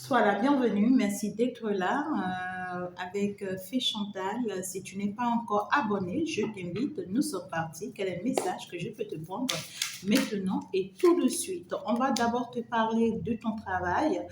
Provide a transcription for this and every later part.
Sois la bienvenue, merci d'être là avec Fée Chantal. Si tu n'es pas encore abonné, je t'invite, nous sommes partis. Quel est le message que je peux te prendre maintenant et tout de suite? On va d'abord te parler de ton travail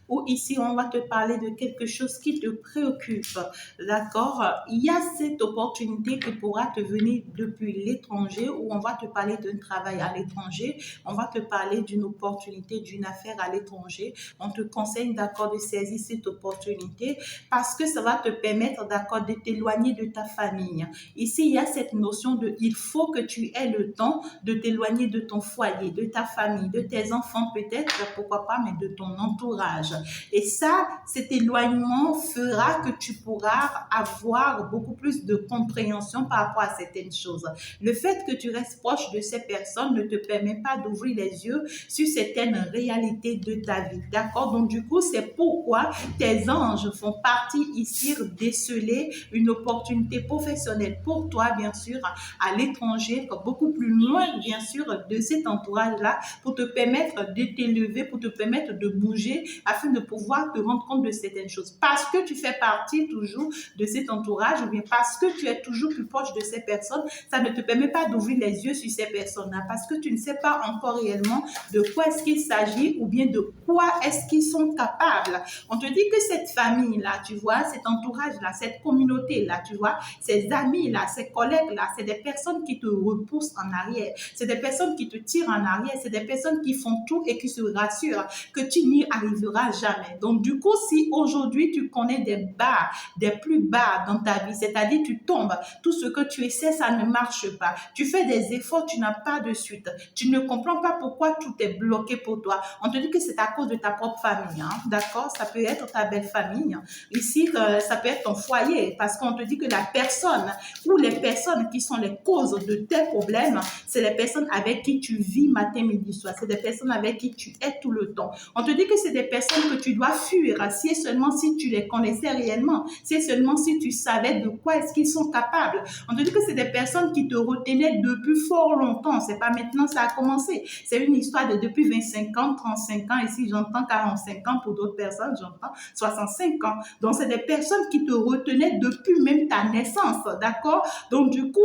ou ici on va te parler de quelque chose qui te préoccupe. D'accord? Il y a cette opportunité qui pourra te venir depuis l'étranger ou on va te parler d'un travail à l'étranger. On va te parler d'une opportunité, d'une affaire à l'étranger. On te conseille d'accord de saisir cette opportunité parce que ça va te permettre d'accord de t'éloigner de ta famille. Ici, il y a cette notion de il faut que tu aies le temps de t'éloigner de ton foyer, de ta famille, de tes enfants peut-être, pourquoi pas, mais de ton entourage. Et ça, cet éloignement fera que tu pourras avoir beaucoup plus de compréhension par rapport à certaines choses. Le fait que tu restes proche de ces personnes ne te permet pas d'ouvrir les yeux sur certaines réalités de ta vie. D'accord? Donc, du coup, c'est pourquoi tes anges font partie ici déceler une opportunité professionnelle pour toi, bien sûr, à l'étranger, beaucoup plus loin, bien sûr, de cet entourage-là, pour te permettre de t'élever, pour te permettre de bouger, afin de pouvoir te rendre compte de certaines choses. Parce que tu fais partie toujours de cet entourage, ou bien parce que tu es toujours plus proche de ces personnes, ça ne te permet pas d'ouvrir les yeux sur ces personnes-là, parce que tu ne sais pas encore réellement de quoi est-ce qu'il s'agit, ou bien de quoi est-ce qu'ils sont capables. On te dit que cette famille-là, tu vois, cet entourage-là, cette communauté-là, tu vois, ces amis-là, ces collègues-là, c'est des personnes qui te repoussent en arrière, c'est des personnes qui te tirent en arrière, c'est des personnes qui font tout et qui se rassurent que tu n'y arriveras jamais. Donc, du coup, si aujourd'hui tu connais des bas, des plus bas dans ta vie, c'est-à-dire tu tombes, tout ce que tu essaies, ça ne marche pas. Tu fais des efforts, tu n'as pas de suite. Tu ne comprends pas pourquoi tout est bloqué pour toi. On te dit que c'est à cause de ta propre famille, hein? D'accord? Ça peut être ta belle famille. Ici, ça peut être ton foyer, parce qu'on te dit que la personne ou les personnes qui sont les causes de tes problèmes, c'est les personnes avec qui tu vis matin, midi, soir. C'est des personnes avec qui tu es tout le temps. On te dit que c'est des personnes que tu dois fuir, si et seulement si tu les connaissais réellement, si et seulement si tu savais de quoi est-ce qu'ils sont capables. On te dit que c'est des personnes qui te retenaient depuis fort longtemps. C'est pas maintenant ça a commencé. C'est une histoire de depuis 25 ans, 35 ans. Ici, j'entends 45 ans pour d'autres personnes, j'entends 65 ans. Donc, c'est des personnes qui te retenaient depuis même ta naissance, d'accord? Donc, du coup,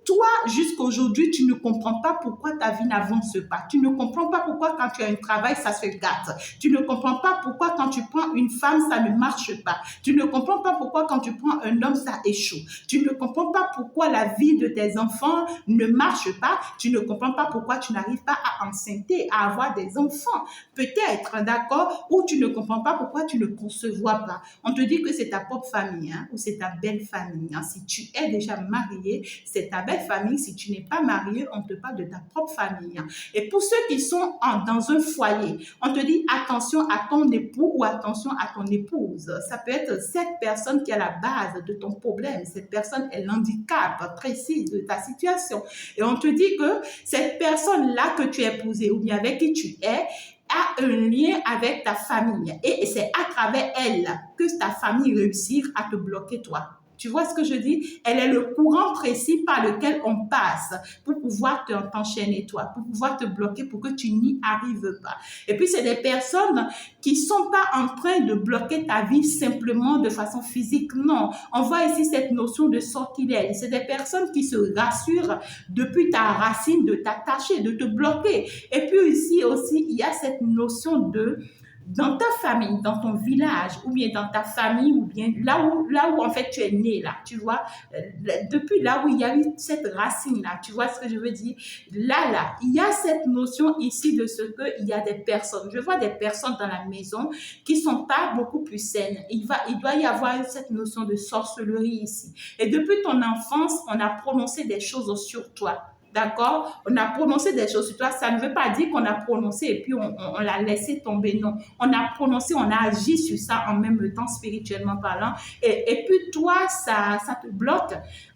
toi, jusqu'à aujourd'hui, tu ne comprends pas pourquoi ta vie n'avance pas. Tu ne comprends pas pourquoi quand tu as un travail, ça se gâte. Tu ne comprends pas pourquoi quand tu prends une femme, ça ne marche pas. Tu ne comprends pas pourquoi quand tu prends un homme, ça échoue. Tu ne comprends pas pourquoi la vie de tes enfants ne marche pas. Tu ne comprends pas pourquoi tu n'arrives pas à enceinter, à avoir des enfants. Peut-être, d'accord? Ou tu ne comprends pas pourquoi tu ne concevois pas. On te dit que c'est ta propre famille, hein, ou c'est ta belle famille. Hein. Si tu es déjà marié, c'est ta belle famille. Si tu n'es pas marié, on te parle de ta propre famille. Hein. Et pour ceux qui sont dans un foyer, on te dit attention à ton époux ou attention à ton épouse. Ça peut être cette personne qui est à la base de ton problème. Cette personne est l'handicap précis de ta situation. Et on te dit que cette personne-là que tu as épousée ou bien avec qui tu es, a un lien avec ta famille. Et c'est à travers elle que ta famille réussit à te bloquer toi. Tu vois ce que je dis? Elle est le courant précis par lequel on passe pour pouvoir t'enchaîner toi, pour pouvoir te bloquer pour que tu n'y arrives pas. Et puis, c'est des personnes qui sont pas en train de bloquer ta vie simplement de façon physique. Non. On voit ici cette notion de sortilège. C'est des personnes qui se rassurent depuis ta racine de t'attacher, de te bloquer. Et puis ici aussi, il y a cette notion de dans ta famille, dans ton village, ou bien dans ta famille, ou bien là où en fait tu es né, là, tu vois, depuis là où il y a eu cette racine-là, tu vois ce que je veux dire? Là, il y a cette notion ici de ce qu'il y a des personnes. Je vois des personnes dans la maison qui sont pas beaucoup plus saines. Il doit y avoir cette notion de sorcellerie ici. Et depuis ton enfance, on a prononcé des choses sur toi. D'accord? On a prononcé des choses sur toi. Ça ne veut pas dire qu'on a prononcé et puis on l'a laissé tomber. Non. On a prononcé, on a agi sur ça en même temps, spirituellement parlant. Et puis toi, ça te bloque.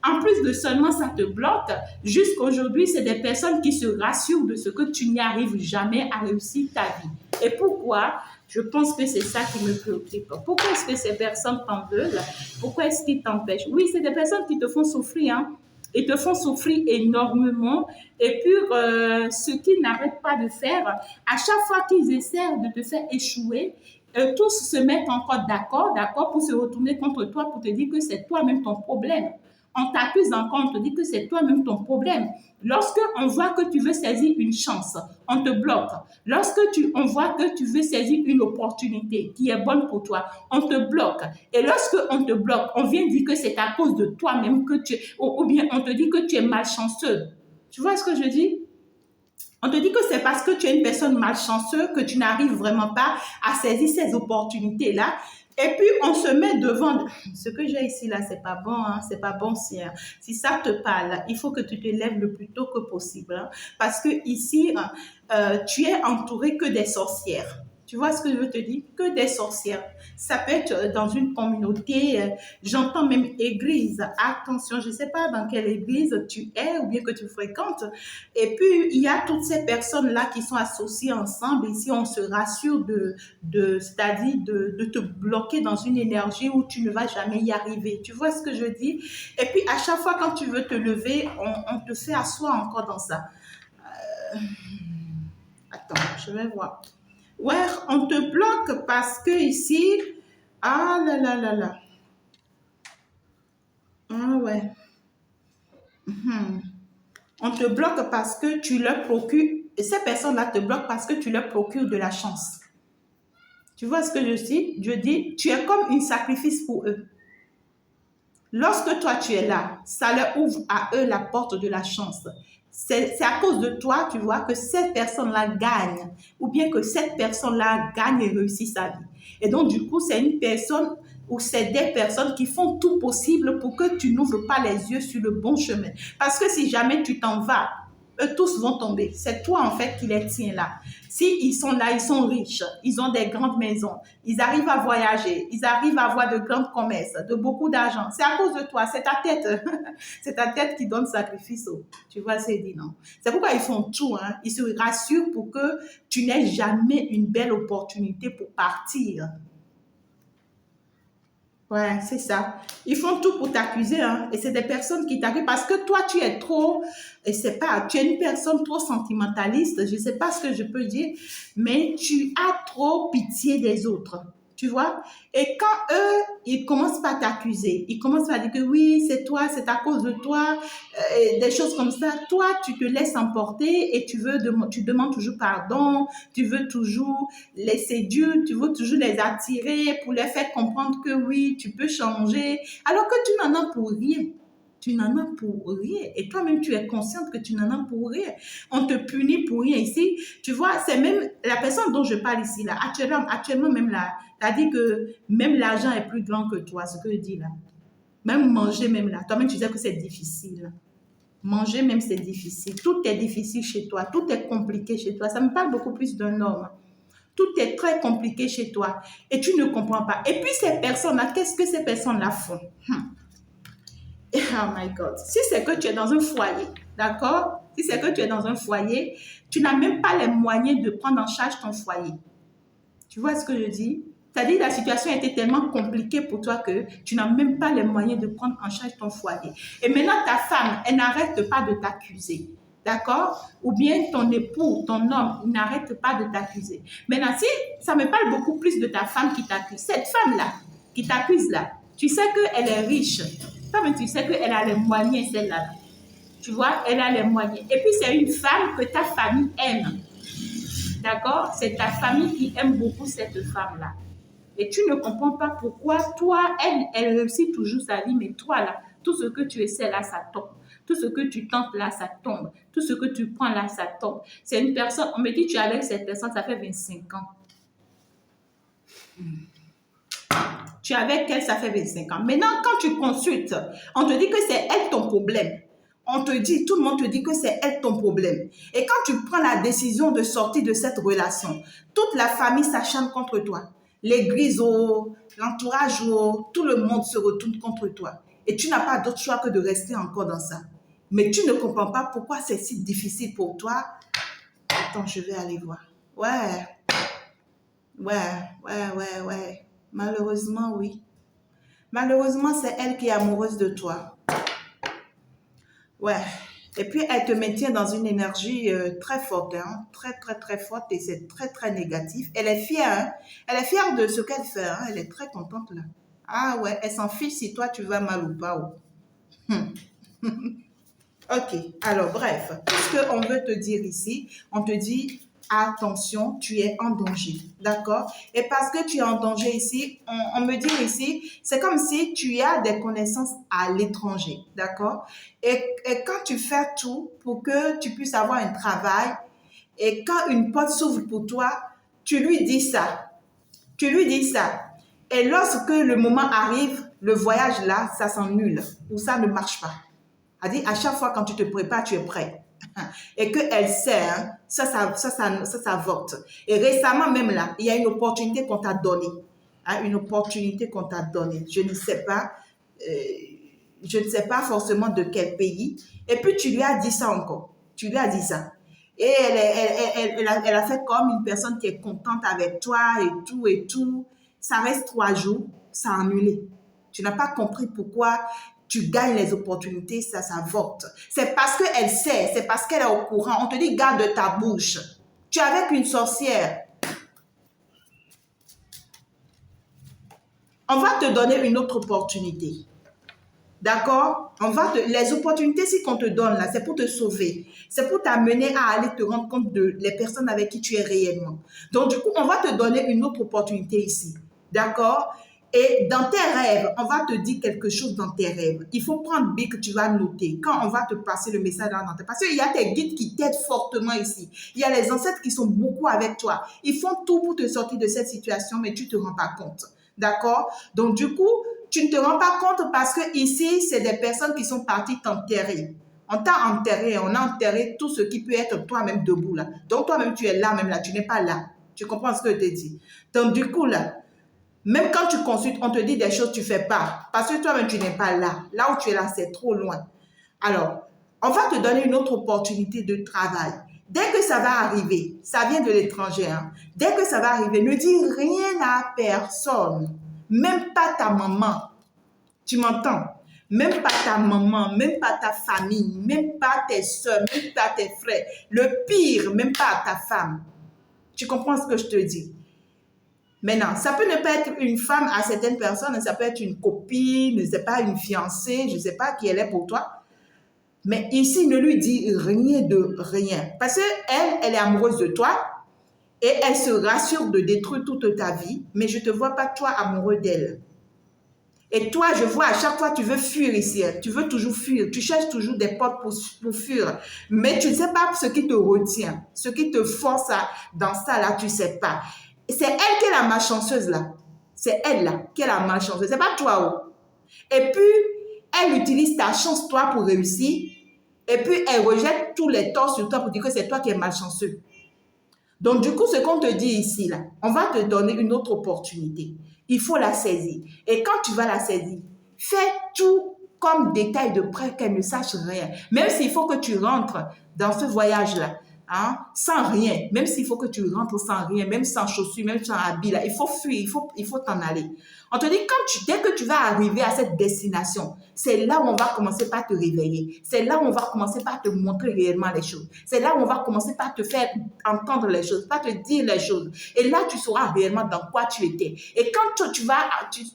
En plus de seulement ça te bloque, jusqu'aujourd'hui, c'est des personnes qui se rassurent de ce que tu n'y arrives jamais à réussir ta vie. Et pourquoi? Je pense que c'est ça qui me préoccupe. Pourquoi est-ce que ces personnes t'en veulent? Pourquoi est-ce qu'ils t'empêchent? Oui, c'est des personnes qui te font souffrir, hein. Ils te font souffrir énormément. Et puis, ce qu'ils n'arrêtent pas de faire, à chaque fois qu'ils essaient de te faire échouer, tous se mettent encore d'accord, pour se retourner contre toi, pour te dire que c'est toi-même ton problème. On t'accuse encore, on te dit que c'est toi-même ton problème. Lorsque on voit que tu veux saisir une chance, on te bloque. Lorsque on voit que tu veux saisir une opportunité qui est bonne pour toi, on te bloque. Et lorsque on te bloque, on vient dire que c'est à cause de toi-même que ou bien on te dit que tu es malchanceux. Tu vois ce que je dis? On te dit que c'est parce que tu es une personne malchanceuse que tu n'arrives vraiment pas à saisir ces opportunités-là. Et puis, on se met devant... Ce que j'ai ici, là, c'est pas bon, hein? C'est pas bon. Si ça te parle, il faut que tu te lèves le plus tôt que possible. Hein? Parce que ici, tu es entouré que des sorcières. Tu vois ce que je veux te dire? Que des sorcières. Ça peut être dans une communauté, j'entends même église. Attention, je ne sais pas dans quelle église tu es ou bien que tu fréquentes. Et puis, il y a toutes ces personnes-là qui sont associées ensemble. Ici, on se rassure c'est-à-dire de te bloquer dans une énergie où tu ne vas jamais y arriver. Tu vois ce que je dis? Et puis, à chaque fois, quand tu veux te lever, on te fait asseoir encore dans ça. Attends, je vais voir. Ouais, on te bloque parce que ici, ah là là là là. Ah ouais. On te bloque parce que tu leur procures, et ces personnes-là te bloquent parce que tu leur procures de la chance. Tu vois ce que je dis? Je dis, tu es comme un sacrifice pour eux. Lorsque toi tu es là, ça leur ouvre à eux la porte de la chance. C'est à cause de toi, tu vois, que cette personne-là gagne, ou bien que cette personne-là gagne et réussit sa vie. Et donc, du coup, c'est une personne ou c'est des personnes qui font tout possible pour que tu n'ouvres pas les yeux sur le bon chemin. Parce que si jamais tu t'en vas, eux tous vont tomber. C'est toi, en fait, qui les tiens là. S'ils sont là, ils sont riches, ils ont des grandes maisons, ils arrivent à voyager, ils arrivent à avoir de grandes promesses, de beaucoup d'argent. C'est à cause de toi, c'est ta tête. C'est ta tête qui donne sacrifice. Tu vois, c'est dit non. C'est pourquoi ils font tout. Hein. Ils se rassurent pour que tu n'aies jamais une belle opportunité pour partir. Ouais, c'est ça. Ils font tout pour t'accuser, hein. Et c'est des personnes qui t'accusent parce que toi, tu es trop, et c'est pas, tu es une personne trop sentimentaliste, je sais pas ce que je peux dire, mais tu as trop pitié des autres. Tu vois? Et quand eux, ils commencent pas à t'accuser, ils commencent à dire que oui, c'est toi, c'est à cause de toi, des choses comme ça, toi, tu te laisses emporter et tu demandes toujours pardon, tu veux toujours les séduire, tu veux toujours les attirer pour les faire comprendre que oui, tu peux changer, alors que tu n'en as pour rien. Tu n'en as pour rien. Et toi-même, tu es consciente que tu n'en as pour rien. On te punit pour rien ici. Tu vois, c'est même la personne dont je parle ici, là, actuellement même là, tu as dit que même l'argent est plus grand que toi, ce que je dis là. Même manger, même là. Toi-même, tu sais que c'est difficile. Manger, même, c'est difficile. Tout est difficile chez toi. Tout est compliqué chez toi. Ça me parle beaucoup plus d'un homme. Tout est très compliqué chez toi et tu ne comprends pas. Et puis ces personnes-là, qu'est-ce que ces personnes-là font? Oh my God. Si c'est que tu es dans un foyer, d'accord? Si c'est que tu es dans un foyer, tu n'as même pas les moyens de prendre en charge ton foyer. Tu vois ce que je dis? C'est-à-dire la situation a été tellement compliquée pour toi que tu n'as même pas les moyens de prendre en charge ton foyer. Et maintenant, ta femme, elle n'arrête pas de t'accuser. D'accord? Ou bien ton époux, ton homme, il n'arrête pas de t'accuser. Maintenant, si ça me parle beaucoup plus de ta femme qui t'accuse, cette femme-là, qui t'accuse là, tu sais qu'elle est riche. Toi-même, tu sais qu'elle a les moyens, celle-là. Tu vois, elle a les moyens. Et puis, c'est une femme que ta famille aime. D'accord? C'est ta famille qui aime beaucoup cette femme-là. Et tu ne comprends pas pourquoi toi, elle réussit toujours sa vie, mais toi là, tout ce que tu essaies là, ça tombe. Tout ce que tu tentes là, ça tombe. Tout ce que tu prends là, ça tombe. C'est une personne, on me dit tu es avec cette personne, ça fait 25 ans. Tu es avec elle, ça fait 25 ans. Maintenant, quand tu consultes, on te dit que c'est elle ton problème. On te dit, tout le monde te dit que c'est elle ton problème. Et quand tu prends la décision de sortir de cette relation, toute la famille s'acharne contre toi. L'église, l'entourage, tout le monde se retourne contre toi. Et tu n'as pas d'autre choix que de rester encore dans ça. Mais tu ne comprends pas pourquoi c'est si difficile pour toi. Attends, je vais aller voir. Ouais. Malheureusement, oui. Malheureusement, c'est elle qui est amoureuse de toi. Ouais. Et puis, elle te maintient dans une énergie très forte, hein, très, très, très forte et c'est très, très négatif. Elle est fière, hein. Elle est fière de ce qu'elle fait, hein. Elle est très contente là. Ah ouais, elle s'en fiche si toi tu vas mal ou pas. Oh. Ok, alors bref, ce qu'on veut te dire ici, on te dit attention, tu es en danger, d'accord? Et parce que tu es en danger ici, on me dit ici, c'est comme si tu as des connaissances à l'étranger, d'accord? Et quand tu fais tout pour que tu puisses avoir un travail, et quand une porte s'ouvre pour toi, tu lui dis ça, tu lui dis ça. Et lorsque le moment arrive, le voyage là, ça s'annule ou ça ne marche pas. Elle dit, à chaque fois quand tu te prépares, tu es prêt. Et qu'elle sait, hein, ça vote. Et récemment même là, il y a une opportunité qu'on t'a donnée. Hein, une opportunité qu'on t'a donnée. Euh, je ne sais pas forcément de quel pays. Et puis tu lui as dit ça encore. Tu lui as dit ça. Et elle a fait comme une personne qui est contente avec toi et tout et tout. Ça reste 3 jours, ça a annulé. Tu n'as pas compris pourquoi tu gagnes les opportunités, ça vote. C'est parce qu'elle sait, c'est parce qu'elle est au courant. On te dit, garde ta bouche. Tu es avec une sorcière. On va te donner une autre opportunité. D'accord? Les opportunités, si qu'on te donne là, c'est pour te sauver. C'est pour t'amener à aller te rendre compte de les personnes avec qui tu es réellement. Donc, du coup, on va te donner une autre opportunité ici. D'accord? Et dans tes rêves, on va te dire quelque chose dans tes rêves. Il faut prendre bien que tu vas noter. Quand on va te passer le message dans tes... Parce qu'il y a tes guides qui t'aident fortement ici. Il y a les ancêtres qui sont beaucoup avec toi. Ils font tout pour te sortir de cette situation, mais tu ne te rends pas compte. D'accord? Donc, du coup, tu ne te rends pas compte parce que ici, c'est des personnes qui sont parties t'enterrer. On t'a enterré, on a enterré tout ce qui peut être toi-même debout là. Donc, toi-même, tu es là, même là, tu n'es pas là. Tu comprends ce que je te dis? Donc, du coup, là, même quand tu consultes, on te dit des choses que tu ne fais pas. Parce que toi-même, tu n'es pas là. Là où tu es là, c'est trop loin. Alors, on va te donner une autre opportunité de travail. Dès que ça va arriver, ça vient de l'étranger, hein, dès que ça va arriver, ne dis rien à personne. Même pas ta maman. Tu m'entends? Même pas ta maman, même pas ta famille, même pas tes soeurs, même pas tes frères. Le pire, même pas ta femme. Tu comprends ce que je te dis? Maintenant, ça peut ne pas être une femme à certaines personnes, ça peut être une copine, je ne sais pas, une fiancée, je ne sais pas qui elle est pour toi. Mais ici, ne lui dis rien de rien. Parce qu'elle est amoureuse de toi et elle se rassure de détruire toute ta vie, mais je ne te vois pas toi amoureux d'elle. Et toi, je vois à chaque fois, tu veux fuir ici. Tu veux toujours fuir. Tu cherches toujours des portes pour fuir. Mais tu ne sais pas ce qui te retient. Ce qui te force dans ça, là, tu ne sais pas. C'est elle qui est la malchanceuse, là. C'est elle, là, qui est la malchanceuse. C'est pas toi. Oh. Et puis, elle utilise ta chance, toi, pour réussir. Et puis, elle rejette tous les torts sur toi pour dire que c'est toi qui es malchanceux. Donc, du coup, ce qu'on te dit ici, là, on va te donner une autre opportunité. Il faut la saisir. Et quand tu vas la saisir, fais tout comme détail de près qu'elle ne sache rien. Même s'il faut que tu rentres dans ce voyage-là, hein, sans rien, même s'il faut que tu rentres sans rien, même sans chaussures, même sans habit, là, il faut fuir, il faut t'en aller. On te dit, dès que tu vas arriver à cette destination, c'est là où on va commencer par te réveiller. C'est là où on va commencer par te montrer réellement les choses. C'est là où on va commencer par te faire entendre les choses, par te dire les choses. Et là, tu sauras réellement dans quoi tu étais. Et quand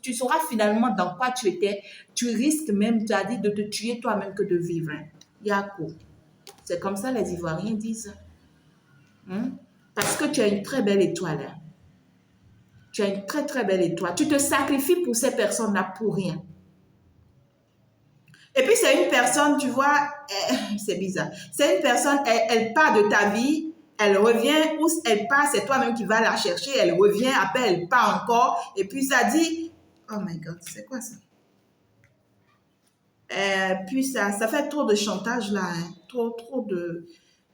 tu sauras finalement dans quoi tu étais, tu risques même, tu as dit, de te tuer toi-même que de vivre. Yako. C'est comme ça les Ivoiriens disent. Hein? Parce que tu as une très belle étoile. Hein? Tu as une très, très belle étoile. Tu te sacrifies pour ces personnes-là pour rien. Et puis, c'est une personne, tu vois, c'est bizarre. C'est une personne, elle part de ta vie, elle revient, ou elle part, c'est toi-même qui vas la chercher, elle revient, après, elle part encore, et puis ça dit, oh my God, c'est quoi ça? Puis ça fait trop de chantage là, hein. Trop de...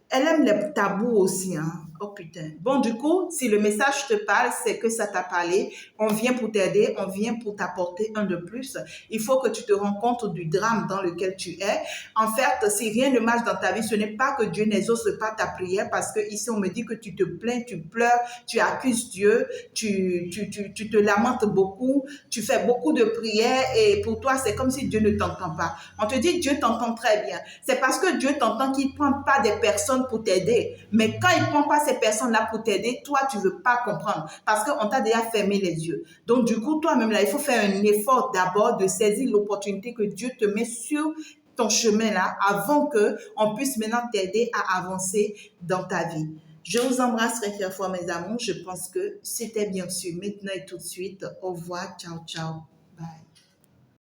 Elle aime les tabous aussi, hein. Oh putain. Bon, du coup, si le message te parle, c'est que ça t'a parlé. On vient pour t'aider, on vient pour t'apporter un de plus. Il faut que tu te rends compte du drame dans lequel tu es. En fait, si rien ne marche dans ta vie, ce n'est pas que Dieu n'exauce pas ta prière, parce que ici, on me dit que tu te plains, tu pleures, tu accuses Dieu, tu te lamentes beaucoup, tu fais beaucoup de prières et pour toi, c'est comme si Dieu ne t'entend pas. On te dit Dieu t'entend très bien. C'est parce que Dieu t'entend qu'il ne prend pas des personnes pour t'aider. Mais quand il ne prend pas ces personnes-là pour t'aider, toi, tu ne veux pas comprendre parce qu'on t'a déjà fermé les yeux. Donc, du coup, toi-même, là, il faut faire un effort d'abord de saisir l'opportunité que Dieu te met sur ton chemin là avant qu'on puisse maintenant t'aider à avancer dans ta vie. Je vous embrasse très très fort, mes amours. Je pense que c'était bien sûr maintenant et tout de suite. Au revoir. Ciao, ciao. Bye.